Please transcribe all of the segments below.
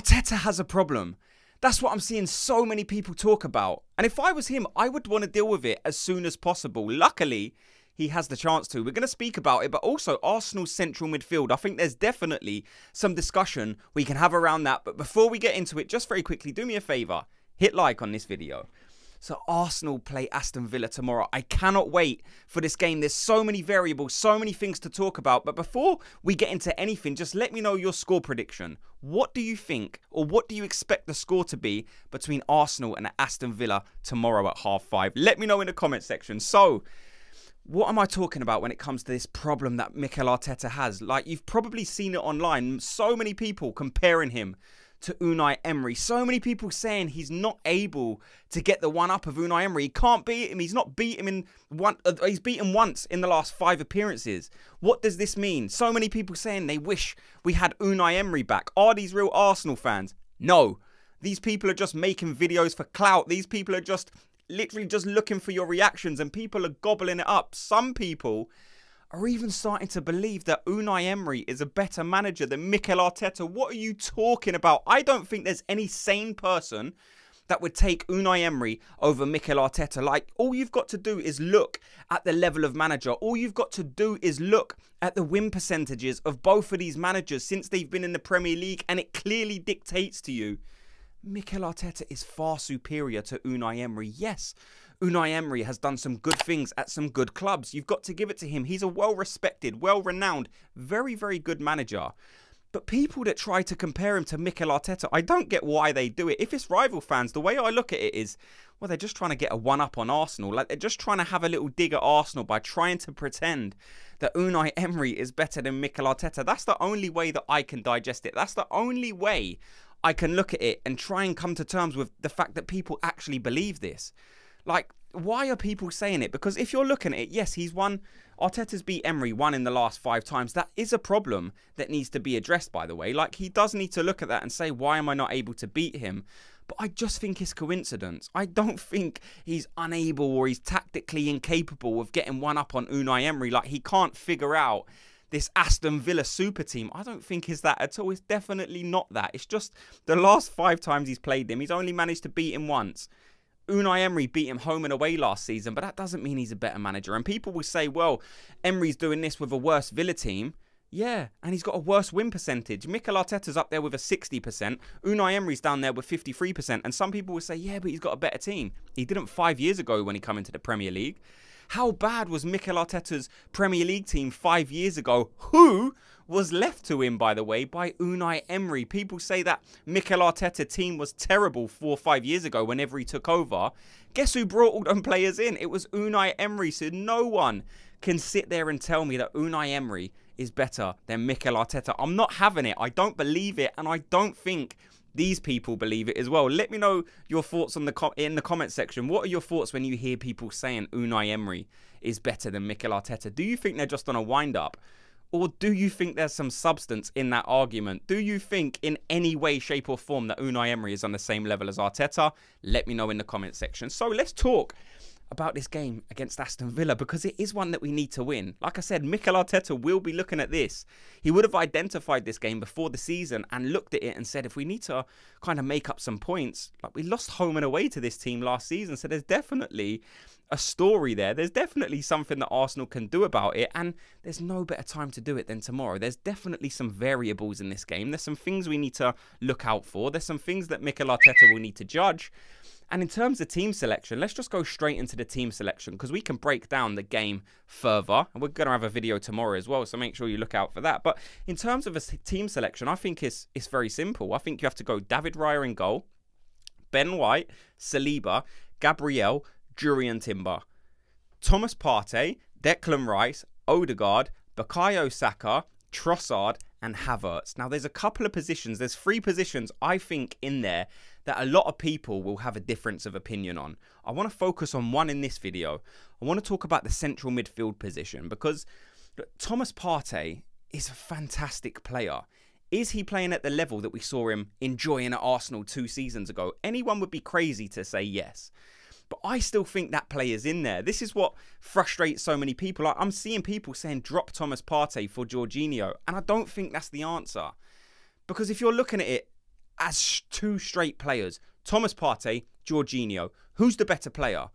Arteta has a problem. That's what I'm seeing so many people talk about. And if I was him, I would want to deal with it as soon as possible. Luckily, he has the chance to. We're going to speak about it, but also Arsenal's central midfield. I think there's definitely some discussion we can have around that. But before we get into it, just very quickly, do me a favour. Hit like on this video. So Arsenal play Aston Villa tomorrow. I cannot wait for this game. There's so many variables, so many things to talk about. But before we get into anything, just let me know your score prediction. What do you think, or what do you expect the score to be between Arsenal and Aston Villa tomorrow at 5:30? Let me know in the comment section. So, what am I talking about when it comes to this problem that Mikel Arteta has? Like, you've probably seen it online. So many people comparing him to Unai Emery. So many people saying he's not able to get the one up of Unai Emery. He can't beat him. He's not beat him in one. He's beaten once in the last 5 appearances. What does this mean? So many people saying they wish we had Unai Emery back. Are these real Arsenal fans? No. These people are just making videos for clout. These people are just literally just looking for your reactions, and people are gobbling it up. Some people are even starting to believe that Unai Emery is a better manager than Mikel Arteta. What are you talking about? I don't think there's any sane person that would take Unai Emery over Mikel Arteta. Like, all you've got to do is look at the level of manager. All you've got to do is look at the win percentages of both of these managers since they've been in the Premier League, and it clearly dictates to you Mikel Arteta is far superior to Unai Emery. Yes, Unai Emery has done some good things at some good clubs. You've got to give it to him. He's a well-respected, well-renowned, very, very good manager. But people that try to compare him to Mikel Arteta, I don't get why they do it. If it's rival fans, the way I look at it is, well, they're just trying to get a one-up on Arsenal. Like, they're just trying to have a little dig at Arsenal by trying to pretend that Unai Emery is better than Mikel Arteta. That's the only way that I can digest it. That's the only way I can look at it and try and come to terms with the fact that people actually believe this. Like, why are people saying it? Because if you're looking at it, yes, he's won. Arteta's beat Emery one in the last 5 times. That is a problem that needs to be addressed, by the way. Like, he does need to look at that and say, why am I not able to beat him? But I just think it's coincidence. I don't think he's unable or he's tactically incapable of getting one up on Unai Emery. Like, he can't figure out this Aston Villa super team. I don't think is that at all. It's definitely not that. It's just the last 5 times he's played them, he's only managed to beat him once. Unai Emery beat him home and away last season, but that doesn't mean he's a better manager. And people will say, well, Emery's doing this with a worse Villa team. Yeah, and he's got a worse win percentage. Mikel Arteta's up there with a 60%. Unai Emery's down there with 53%. And some people will say, yeah, but he's got a better team. He didn't 5 years ago when he came into the Premier League. How bad was Mikel Arteta's Premier League team 5 years ago? Who was left to him, by the way, by Unai Emery. People say that Mikel Arteta team was terrible 4 or 5 years ago whenever he took over. Guess who brought all them players in? It was Unai Emery. So no one can sit there and tell me that Unai Emery is better than Mikel Arteta. I'm not having it. I don't believe it, and I don't think these people believe it as well. Let me know your thoughts on in the comment section. What are your thoughts when you hear people saying Unai Emery is better than Mikel Arteta? Do you think they're just on a wind-up? Or do you think there's some substance in that argument? Do you think in any way, shape or form that Unai Emery is on the same level as Arteta? Let me know in the comment section. So let's talk about this game against Aston Villa, because it is one that we need to win. Like I said, Mikel Arteta will be looking at this. He would have identified this game before the season and looked at it and said, if we need to kind of make up some points, like we lost home and away to this team last season, so there's definitely a story there. There's definitely something that Arsenal can do about it, and there's no better time to do it than tomorrow. There's definitely some variables in this game. There's some things we need to look out for. There's some things that Mikel Arteta will need to judge. And in terms of team selection, let's just go straight into the team selection, because we can break down the game further. And we're going to have a video tomorrow as well, so make sure you look out for that. But in terms of a team selection, I think it's very simple. I think you have to go David Raya in goal, Ben White, Saliba, Gabriel, Jurriën Timber, Thomas Partey, Declan Rice, Odegaard, Bukayo Saka, Trossard, and Havertz. Now, there's a couple of positions. There's 3 positions, I think, in there that a lot of people will have a difference of opinion on. I want to focus on one in this video. I want to talk about the central midfield position, because look, Thomas Partey is a fantastic player. Is he playing at the level that we saw him enjoying at Arsenal 2 seasons ago? Anyone would be crazy to say yes. But I still think that player's in there. This is what frustrates so many people. I'm seeing people saying drop Thomas Partey for Jorginho, and I don't think that's the answer. Because if you're looking at it, as two straight players, Thomas Partey, Jorginho, who's the better player?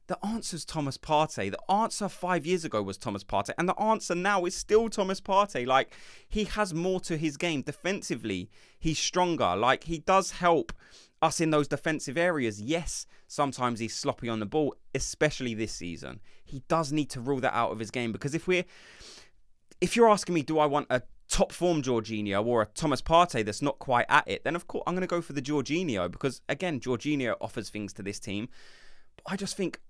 The answer's Thomas Partey. The answer 5 years ago was Thomas Partey. And the answer now is still Thomas Partey. Like, he has more to his game. Defensively, he's stronger. Like, he does help us in those defensive areas. Yes, sometimes he's sloppy on the ball, especially this season. He does need to rule that out of his game. Because if you're asking me, do I want a top form Jorginho or a Thomas Partey that's not quite at it, then of course I'm going to go for the Jorginho. Because, again, Jorginho offers things to this team. But I just think,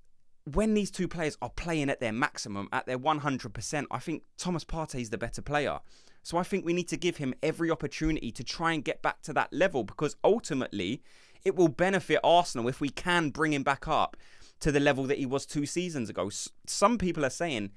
when these two players are playing at their maximum, at their 100%, I think Thomas Partey is the better player. So I think we need to give him every opportunity to try and get back to that level, because ultimately it will benefit Arsenal if we can bring him back up to the level that he was 2 seasons ago. Some people are saying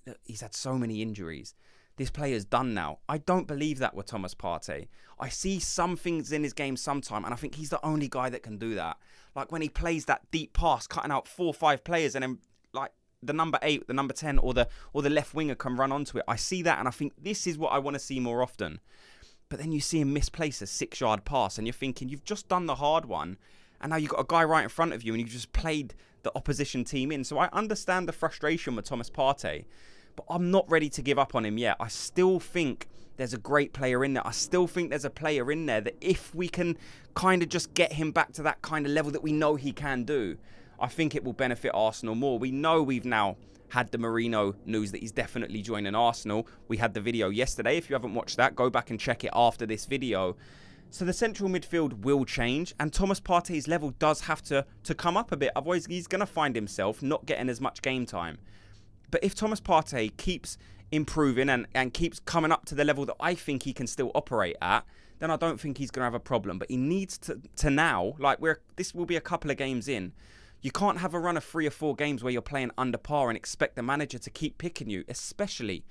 that he's had so many injuries. This player's done now. I don't believe that with Thomas Partey. I see some things in his game sometime, and I think he's the only guy that can do that. Like when he plays that deep pass, cutting out 4 or 5 players, and then like the number 8, the number 10, or the left winger can run onto it. I see that, and I think this is what I want to see more often. But then you see him misplace a 6-yard pass, and you're thinking, you've just done the hard one, and now you've got a guy right in front of you, and you've just played the opposition team in. So I understand the frustration with Thomas Partey, but I'm not ready to give up on him yet. I still think there's a great player in there. I still think there's a player in there that if we can kind of just get him back to that kind of level that we know he can do, I think it will benefit Arsenal more. We know we've now had the Marino news that he's definitely joining Arsenal. We had the video yesterday. If you haven't watched that, go back and check it after this video. So the central midfield will change, and Thomas Partey's level does have to come up a bit. Otherwise, he's going to find himself not getting as much game time. But if Thomas Partey keeps improving and keeps coming up to the level that I think he can still operate at, then I don't think he's going to have a problem. But he needs to now, like this will be a couple of games in. You can't have a run of 3 or 4 games where you're playing under par and expect the manager to keep picking you, especially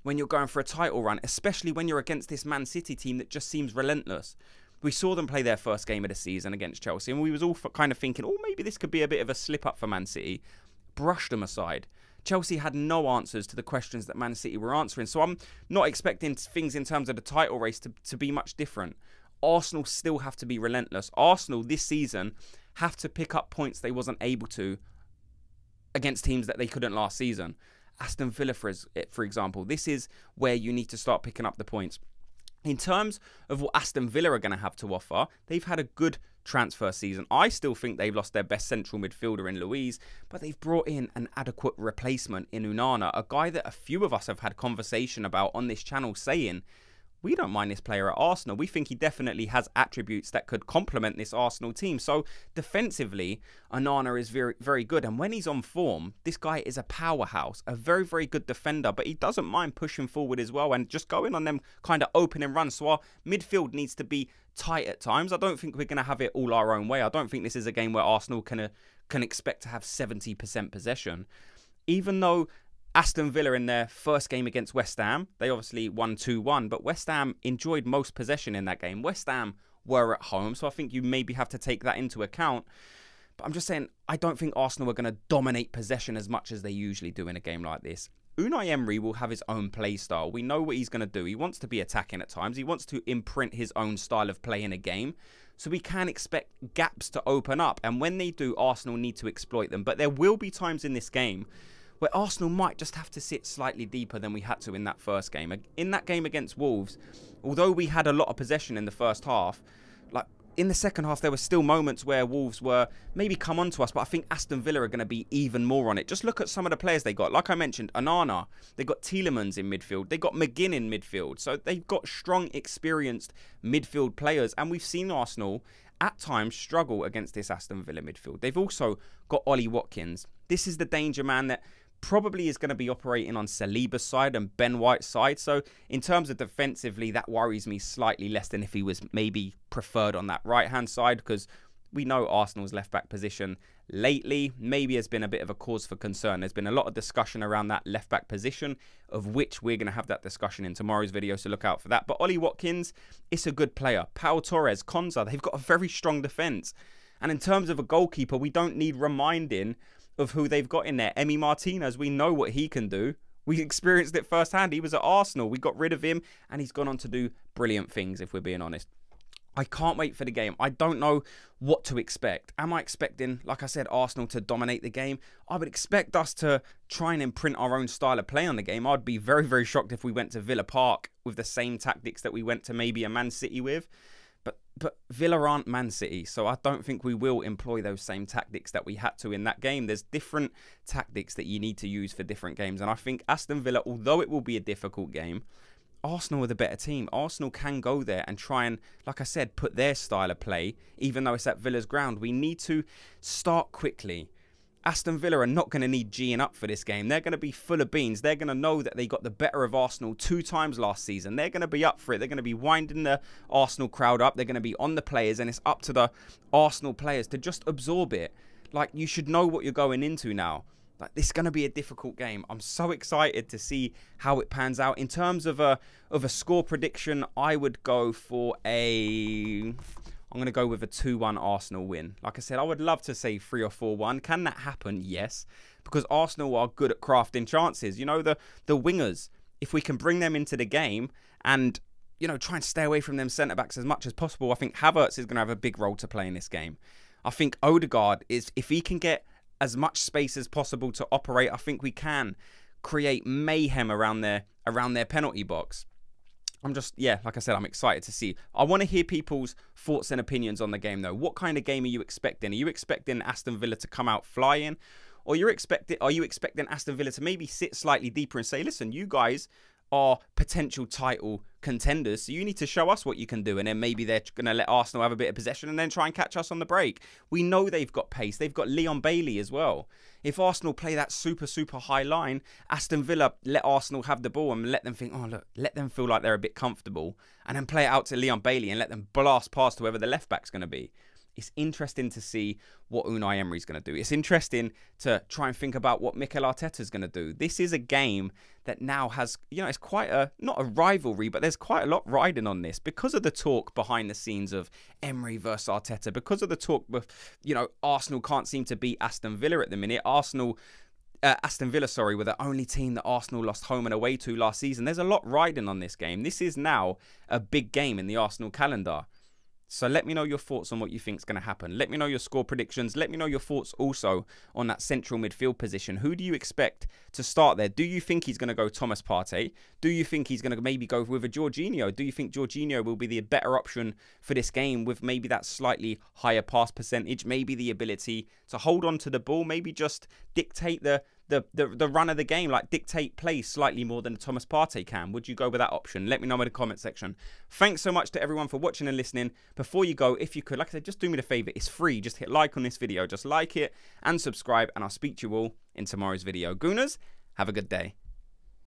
when you're going for a title run, especially when you're against this Man City team that just seems relentless. We saw them play their first game of the season against Chelsea, and we was all kind of thinking, oh, maybe this could be a bit of a slip-up for Man City. Brushed them aside. Chelsea had no answers to the questions that Man City were answering. So I'm not expecting things in terms of the title race to be much different. Arsenal still have to be relentless. Arsenal this season have to pick up points they wasn't able to against teams that they couldn't last season. Aston Villa, for example, this is where you need to start picking up the points. In terms of what Aston Villa are going to have to offer, they've had a good transfer season. I still think they've lost their best central midfielder in Luiz, but they've brought in an adequate replacement in Onana, a guy that a few of us have had conversation about on this channel saying, we don't mind this player at Arsenal. We think he definitely has attributes that could complement this Arsenal team. So defensively, Onana is very, very good. And when he's on form, this guy is a powerhouse, a very, very good defender. But he doesn't mind pushing forward as well and just going on them kind of opening runs. So our midfield needs to be tight at times. I don't think we're going to have it all our own way. I don't think this is a game where Arsenal can expect to have 70% possession. Even though Aston Villa in their first game against West Ham, they obviously won 2-1, but West Ham enjoyed most possession in that game. West Ham were at home, so I think you maybe have to take that into account. But I'm just saying, I don't think Arsenal are going to dominate possession as much as they usually do in a game like this. Unai Emery will have his own play style. We know what he's going to do. He wants to be attacking at times. He wants to imprint his own style of play in a game. So we can expect gaps to open up. And when they do, Arsenal need to exploit them. But there will be times in this game where Arsenal might just have to sit slightly deeper than we had to in that first game. In that game against Wolves, although we had a lot of possession in the first half, like in the second half, there were still moments where Wolves were maybe come on to us, but I think Aston Villa are going to be even more on it. Just look at some of the players they got. Like I mentioned, Onana, they got Tielemans in midfield, they got McGinn in midfield. So they've got strong, experienced midfield players, and we've seen Arsenal at times struggle against this Aston Villa midfield. They've also got Ollie Watkins. This is the danger man that probably is going to be operating on Saliba's side and Ben White's side. So in terms of defensively, that worries me slightly less than if he was maybe preferred on that right-hand side, because we know Arsenal's left-back position lately maybe has been a bit of a cause for concern. There's been a lot of discussion around that left-back position, of which we're going to have that discussion in tomorrow's video, so look out for that. But Ollie Watkins, it's a good player. Pau Torres, Konza, they've got a very strong defence. And in terms of a goalkeeper, we don't need reminding of who they've got in there. Emi Martinez, we know what he can do. We experienced it firsthand. He was at Arsenal. We got rid of him, and he's gone on to do brilliant things, if we're being honest. I can't wait for the game. I don't know what to expect. Am I expecting, like I said, Arsenal to dominate the game? I would expect us to try and imprint our own style of play on the game. I'd be very, very shocked if we went to Villa Park with the same tactics that we went to maybe a Man City with. But Villa aren't Man City, so I don't think we will employ those same tactics that we had to in that game. There's different tactics that you need to use for different games. And I think Aston Villa, although it will be a difficult game, Arsenal are the better team. Arsenal can go there and try and, like I said, put their style of play, even though it's at Villa's ground. We need to start quickly. Aston Villa are not going to need G'ing up for this game. They're going to be full of beans. They're going to know that they got the better of Arsenal 2 times last season. They're going to be up for it. They're going to be winding the Arsenal crowd up. They're going to be on the players, and it's up to the Arsenal players to just absorb it. Like, you should know what you're going into now. Like, this is going to be a difficult game. I'm so excited to see how it pans out. In terms of a score prediction, I would go for I'm going to go with a 2-1 Arsenal win. Like I said, I would love to say 3 or 4-1. Can that happen? Yes. Because Arsenal are good at crafting chances. You know, the wingers, if we can bring them into the game and, you know, try and stay away from them centre-backs as much as possible, I think Havertz is going to have a big role to play in this game. I think Odegaard is, if he can get as much space as possible to operate, I think we can create mayhem around their penalty box. I'm just, yeah, like I said, I'm excited to see. I want to hear people's thoughts and opinions on the game, though. What kind of game are you expecting? Are you expecting Aston Villa to come out flying? Or are you expecting Aston Villa to maybe sit slightly deeper and say, listen, you guys are potential title contenders, so you need to show us what you can do, and then maybe they're going to let Arsenal have a bit of possession and then try and catch us on the break. We know they've got pace. They've got Leon Bailey as well. If Arsenal play that super, super high line, Aston Villa let Arsenal have the ball and let them think, oh, look, let them feel like they're a bit comfortable, and then play it out to Leon Bailey and let them blast past whoever the left back's going to be. It's interesting to see what Unai Emery's going to do. It's interesting to try and think about what Mikel Arteta's going to do. This is a game that now has, you know, it's quite a, not a rivalry, but there's quite a lot riding on this because of the talk behind the scenes of Emery versus Arteta, because of the talk with, you know, Arsenal can't seem to beat Aston Villa at the minute. Aston Villa, sorry, were the only team that Arsenal lost home and away to last season. There's a lot riding on this game. This is now a big game in the Arsenal calendar. So let me know your thoughts on what you think is going to happen. Let me know your score predictions. Let me know your thoughts also on that central midfield position. Who do you expect to start there? Do you think he's going to go Thomas Partey? Do you think he's going to maybe go with a Jorginho? Do you think Jorginho will be the better option for this game with maybe that slightly higher pass percentage? Maybe the ability to hold on to the ball, maybe just dictate the run of the game, like dictate play slightly more than Thomas Partey can. Would you go with that option? Let me know in the comment section. Thanks so much to everyone for watching and listening. Before you go, if you could, like I said, just do me the favour. It's free. Just hit like on this video. Just like it and subscribe, and I'll speak to you all in tomorrow's video. Gooners, have a good day.